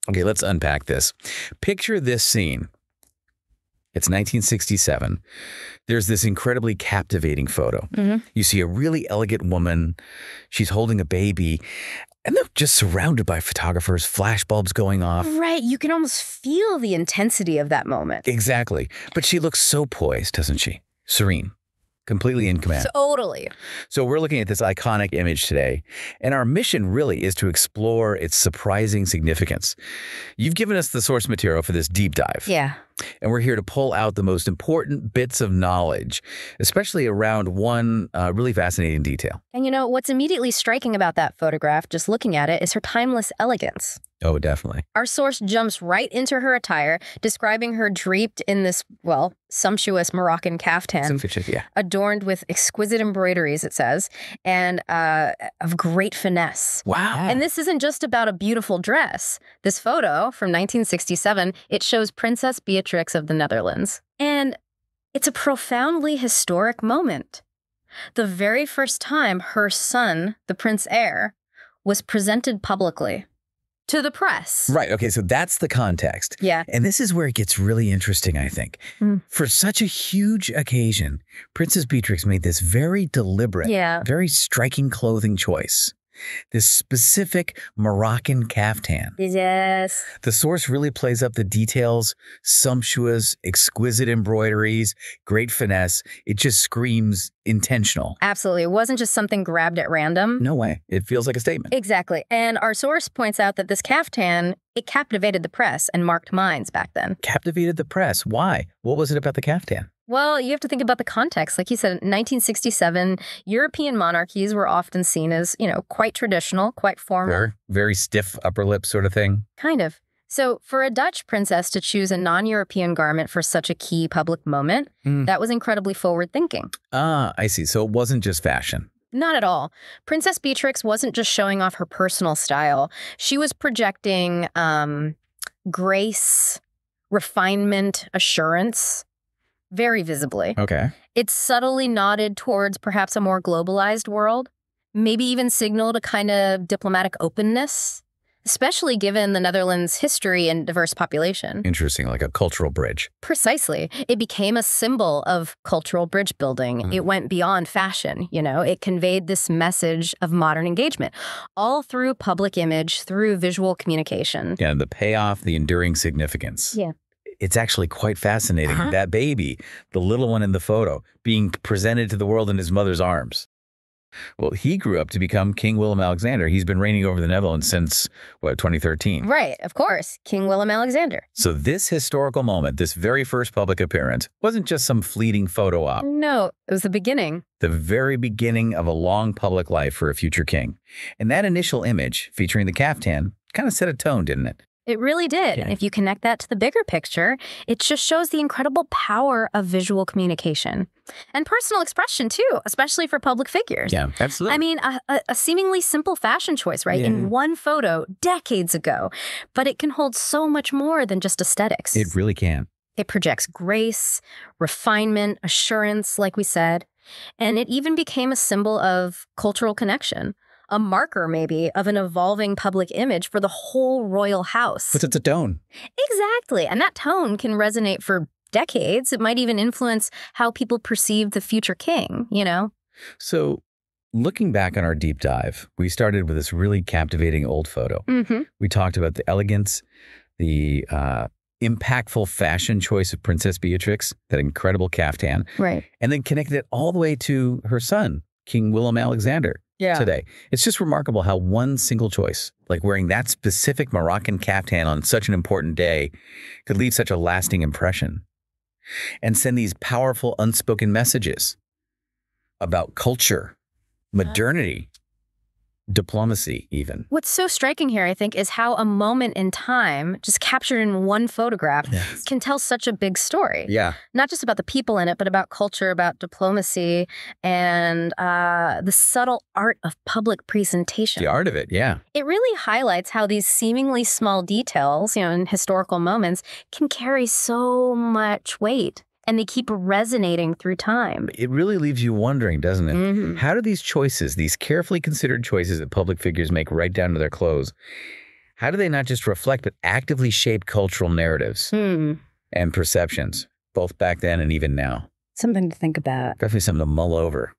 Okay, let's unpack this. Picture this scene. It's 1967. There's this incredibly captivating photo. You see a really elegant woman. She's holding a baby. And they're just surrounded by photographers, flashbulbs going off. Right. You can almost feel the intensity of that moment. Exactly. But she looks so poised, doesn't she? Serene. Completely in command. Totally. So we're looking at this iconic image today, and our mission really is to explore its surprising significance. You've given us the source material for this deep dive. Yeah. And we're here to pull out the most important bits of knowledge, especially around one really fascinating detail. And you know, what's immediately striking about that photograph, just looking at it, is her timeless elegance. Oh, definitely. Our source jumps right into her attire, describing her draped in this, well, sumptuous Moroccan caftan, Yeah. adorned with exquisite embroideries, it says, and of great finesse. Wow. And this isn't just about a beautiful dress. This photo from 1967, it shows Princess Beatrix of the Netherlands. And it's a profoundly historic moment. The very first time her son, the Prince Heir, was presented publicly to the press. Right. Okay. So that's the context. Yeah. And this is where it gets really interesting, I think. For such a huge occasion, Princess Beatrix made this very deliberate, very striking clothing choice. This specific Moroccan caftan. Yes. The source really plays up the details, sumptuous, exquisite embroideries, great finesse. It just screams intentional. Absolutely. It wasn't just something grabbed at random. No way. It feels like a statement. Exactly. And our source points out that this caftan, it captivated the press and marked minds back then. Captivated the press. Why? What was it about the caftan? Well, you have to think about the context. Like you said, in 1967, European monarchies were often seen as, you know, quite traditional, quite formal. Very stiff upper lip sort of thing. Kind of. So for a Dutch princess to choose a non-European garment for such a key public moment, that was incredibly forward-thinking. Ah, I see. So it wasn't just fashion. Not at all. Princess Beatrix wasn't just showing off her personal style. She was projecting grace, refinement, assurance, very visibly. Okay. It subtly nodded towards perhaps a more globalized world, maybe even signaled a kind of diplomatic openness, especially given the Netherlands' history and diverse population. Interesting, like a cultural bridge. Precisely. It became a symbol of cultural bridge building. It went beyond fashion, you know. It conveyed this message of modern engagement, all through public image, through visual communication. Yeah, the payoff, the enduring significance. Yeah. It's actually quite fascinating. That baby, the little one in the photo, being presented to the world in his mother's arms. Well, he grew up to become King Willem-Alexander. He's been reigning over the Netherlands since, what, 2013? Right, of course, King Willem-Alexander. So this historical moment, this very first public appearance, wasn't just some fleeting photo op. No, it was the beginning. The very beginning of a long public life for a future king. And that initial image, featuring the caftan, kind of set a tone, didn't it? It really did. Yeah. And if you connect that to the bigger picture, it just shows the incredible power of visual communication and personal expression, too, especially for public figures. Yeah, absolutely. I mean, a seemingly simple fashion choice, right? In one photo decades ago, but it can hold so much more than just aesthetics. It really can. It projects grace, refinement, assurance, like we said, and it even became a symbol of cultural connection. A marker, maybe, of an evolving public image for the whole royal house. But it's a tone. Exactly. And that tone can resonate for decades. It might even influence how people perceive the future king, you know? So looking back on our deep dive, we started with this really captivating old photo. We talked about the elegance, the impactful fashion choice of Princess Beatrix, that incredible caftan. Right. And then connected it all the way to her son, King Willem-Alexander. Today. It's just remarkable how one single choice, like wearing that specific Moroccan caftan on such an important day, could leave such a lasting impression and send these powerful unspoken messages about culture, modernity, diplomacy even. What's so striking here, I think, is how a moment in time, just captured in one photograph, can tell such a big story. Yeah. Not just about the people in it, but about culture, about diplomacy, and the subtle art of public presentation. The art of it, yeah. It really highlights how these seemingly small details, you know, in historical moments, can carry so much weight. And they keep resonating through time. It really leaves you wondering, doesn't it? How do these choices, these carefully considered choices that public figures make right down to their clothes, How do they not just reflect, but actively shape cultural narratives and perceptions, both back then and even now? Something to think about. Definitely something to mull over.